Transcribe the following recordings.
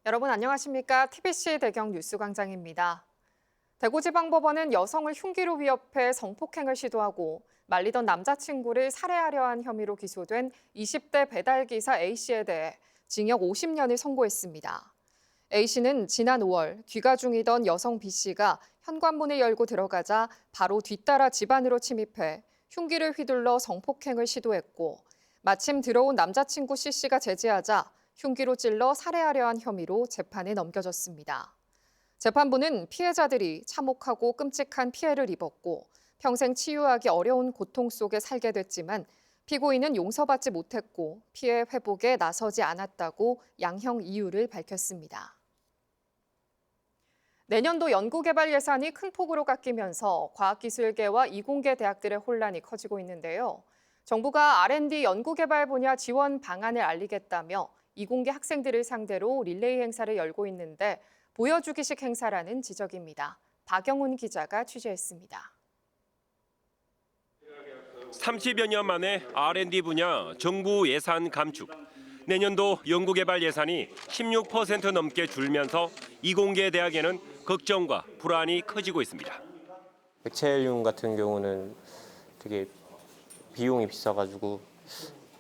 여러분 안녕하십니까? TBC 대경 뉴스광장입니다. 대구지방법원은 여성을 흉기로 위협해 성폭행을 시도하고 말리던 남자친구를 살해하려 한 혐의로 기소된 20대 배달기사 A씨에 대해 징역 50년을 선고했습니다. A씨는 지난 5월 귀가 중이던 여성 B씨가 현관문을 열고 들어가자 바로 뒤따라 집 안으로 침입해 흉기를 휘둘러 성폭행을 시도했고 마침 들어온 남자친구 C씨가 제지하자 흉기로 찔러 살해하려 한 혐의로 재판에 넘겨졌습니다. 재판부는 피해자들이 참혹하고 끔찍한 피해를 입었고 평생 치유하기 어려운 고통 속에 살게 됐지만 피고인은 용서받지 못했고 피해 회복에 나서지 않았다고 양형 이유를 밝혔습니다. 내년도 연구개발 예산이 큰 폭으로 깎이면서 과학기술계와 이공계 대학들의 혼란이 커지고 있는데요. 정부가 R&D 연구개발 분야 지원 방안을 알리겠다며 이공계 학생들을 상대로 릴레이 행사를 열고 있는데 보여주기식 행사라는 지적입니다. 박영훈 기자가 취재했습니다. 30여 년 만에 R&D 분야 정부 예산 감축. 내년도 연구개발 예산이 16% 넘게 줄면서 이공계 대학에는 걱정과 불안이 커지고 있습니다. 액체헬륨 같은 경우는 되게 비용이 비싸가지고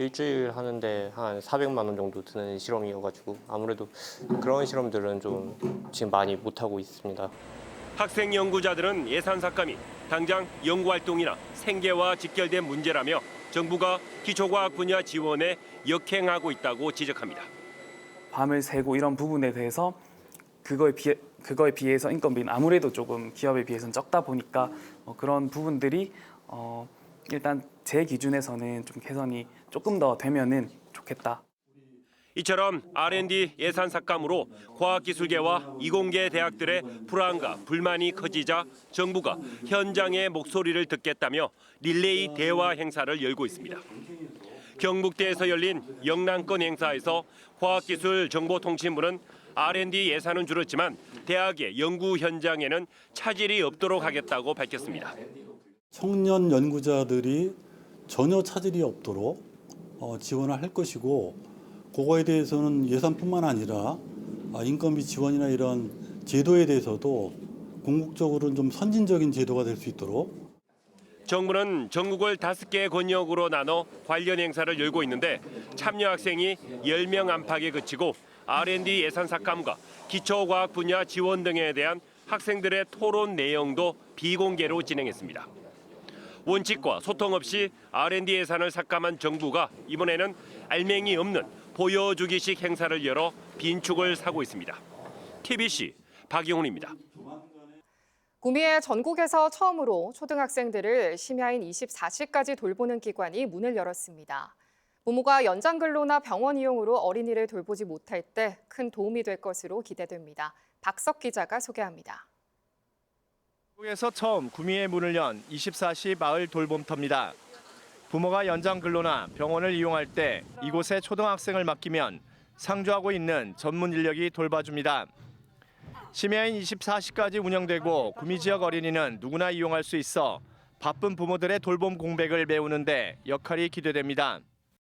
일주일 하는데 한 400만 원 정도 드는 실험이어가지고 아무래도 그런 실험들은 좀 지금 많이 못하고 있습니다. 학생 연구자들은 예산 삭감이 당장 연구활동이나 생계와 직결된 문제라며 정부가 기초과학 분야 지원에 역행하고 있다고 지적합니다. 밤을 새고 이런 부분에 대해서 그거에 비해서 인건비는 아무래도 조금 기업에 비해서는 적다 보니까 그런 부분들이 일단 제 기준에서는 좀 개선이 조금 더 되면은 좋겠다. 이처럼 R&D 예산 삭감으로 과학기술계와 이공계 대학들의 불안과 불만이 커지자 정부가 현장의 목소리를 듣겠다며 릴레이 대화 행사를 열고 있습니다. 경북대에서 열린 영남권 행사에서 과학기술정보통신부는 R&D 예산은 줄었지만 대학의 연구 현장에는 차질이 없도록 하겠다고 밝혔습니다. 청년 연구자들이 전혀 차질이 없도록 지원을 할 것이고 그거에 대해서는 예산뿐만 아니라 인건비 지원이나 이런 제도에 대해서도 궁극적으로는 좀 선진적인 제도가 될 수 있도록. 정부는 전국을 5개 권역으로 나눠 관련 행사를 열고 있는데 참여 학생이 10명 안팎에 그치고 R&D 예산 삭감과 기초과학 분야 지원 등에 대한 학생들의 토론 내용도 비공개로 진행했습니다. 원칙과 소통 없이 R&D 예산을 삭감한 정부가 이번에는 알맹이 없는 보여주기식 행사를 열어 빈축을 사고 있습니다. TBC 박영훈입니다. 구미에 전국에서 처음으로 초등학생들을 심야인 24시까지 돌보는 기관이 문을 열었습니다. 부모가 연장 근로나 병원 이용으로 어린이를 돌보지 못할 때 큰 도움이 될 것으로 기대됩니다. 박석 기자가 소개합니다. 한국에서 처음 구미에 문을 연 24시 마을 돌봄터입니다. 부모가 연장 근로나 병원을 이용할 때 이곳에 초등학생을 맡기면 상주하고 있는 전문 인력이 돌봐줍니다. 심야인 24시까지 운영되고 구미 지역 어린이는 누구나 이용할 수 있어 바쁜 부모들의 돌봄 공백을 메우는데 역할이 기대됩니다.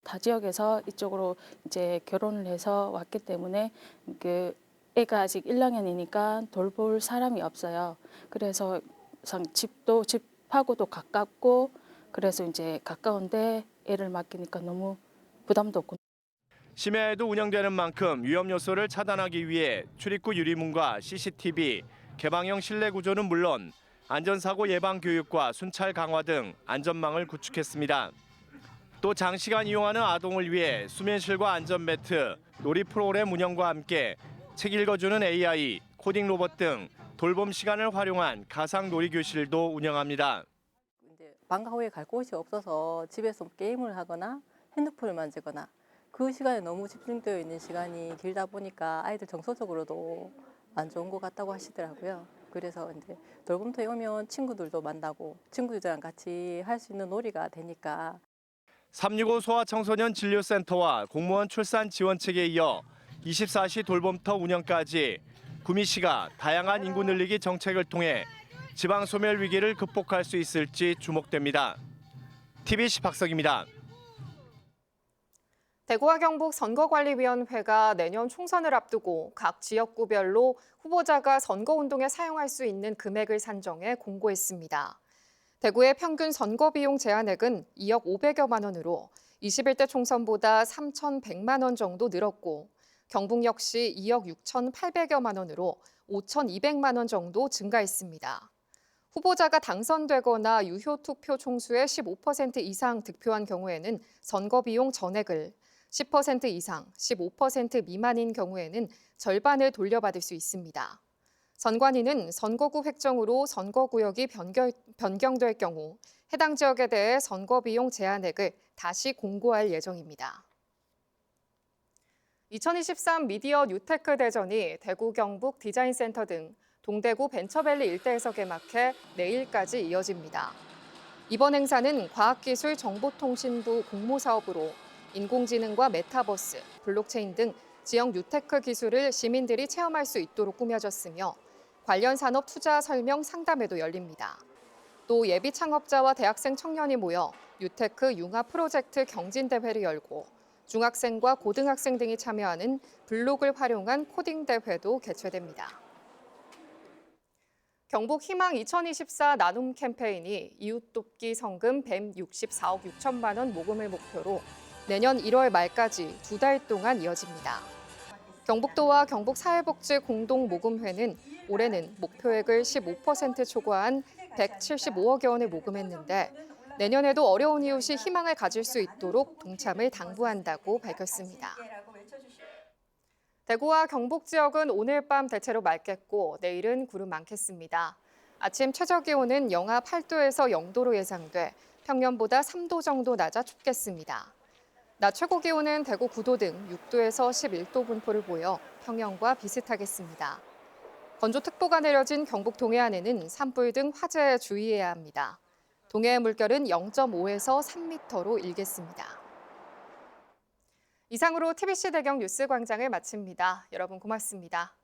타 지역에서 이쪽으로 이제 결혼을 해서 왔기 때문에 애가 아직 1학년이니까 돌볼 사람이 없어요. 그래서 집하고도 가깝고 그래서 이제 가까운데 애를 맡기니까 너무 부담도 없고. 심야에도 운영되는 만큼 위험 요소를 차단하기 위해 출입구 유리문과 CCTV, 개방형 실내 구조는 물론 안전사고 예방 교육과 순찰 강화 등 안전망을 구축했습니다. 또 장시간 이용하는 아동을 위해 수면실과 안전매트, 놀이 프로그램 운영과 함께 책 읽어주는 AI, 코딩 로봇 등 돌봄 시간을 활용한 가상 놀이 교실도 운영합니다. 방과 후에 갈 곳이 없어서 집에서 게임을 하거나 핸드폰을 만지거나 그 시간에 너무 집중되어 있는 시간이 길다 보니까 아이들 정서적으로도 안 좋은 것 같다고 하시더라고요. 그래서 이제 돌봄터에 오면 친구들도 만나고 친구들이랑 같이 할 수 있는 놀이가 되니까. 365 소아청소년 진료센터와 공무원 출산 지원책에 이어 24시 돌봄터 운영까지 구미시가 다양한 인구 늘리기 정책을 통해 지방 소멸 위기를 극복할 수 있을지 주목됩니다. TBC 박석입니다. 대구와 경북 선거관리위원회가 내년 총선을 앞두고 각 지역구별로 후보자가 선거운동에 사용할 수 있는 금액을 산정해 공고했습니다. 대구의 평균 선거비용 제한액은 2억 500여만 원으로 21대 총선보다 3,100만 원 정도 늘었고 경북 역시 2억 6,800여만 원으로 5,200만 원 정도 증가했습니다. 후보자가 당선되거나 유효 투표 총수의 15% 이상 득표한 경우에는 선거비용 전액을, 10% 이상, 15% 미만인 경우에는 절반을 돌려받을 수 있습니다. 선관위는 선거구 획정으로 선거구역이 변경될 경우 해당 지역에 대해 선거비용 제한액을 다시 공고할 예정입니다. 2023 미디어 뉴테크 대전이 대구 경북 디자인센터 등 동대구 벤처밸리 일대에서 개막해 내일까지 이어집니다. 이번 행사는 과학기술정보통신부 공모사업으로 인공지능과 메타버스, 블록체인 등 지역 뉴테크 기술을 시민들이 체험할 수 있도록 꾸며졌으며 관련 산업 투자 설명 상담회도 열립니다. 또 예비 창업자와 대학생 청년이 모여 뉴테크 융합 프로젝트 경진대회를 열고 중학생과 고등학생 등이 참여하는 블록을 활용한 코딩 대회도 개최됩니다. 경북 희망 2024 나눔 캠페인이 이웃 돕기 성금 164억 6천만 원 모금을 목표로 내년 1월 말까지 2달 동안 이어집니다. 경북도와 경북사회복지공동모금회는 올해는 목표액을 15% 초과한 175억여 원을 모금했는데 내년에도 어려운 이웃이 희망을 가질 수 있도록 동참을 당부한다고 밝혔습니다. 대구와 경북 지역은 오늘 밤 대체로 맑겠고 내일은 구름 많겠습니다. 아침 최저기온은 영하 8도에서 0도로 예상돼 평년보다 3도 정도 낮아 춥겠습니다. 낮 최고 기온은 대구 9도 등 6도에서 11도 분포를 보여 평년과 비슷하겠습니다. 건조특보가 내려진 경북 동해안에는 산불 등 화재에 주의해야 합니다. 동해의 물결은 0.5에서 3m로 일겠습니다. 이상으로 TBC 대경 뉴스광장을 마칩니다. 여러분 고맙습니다.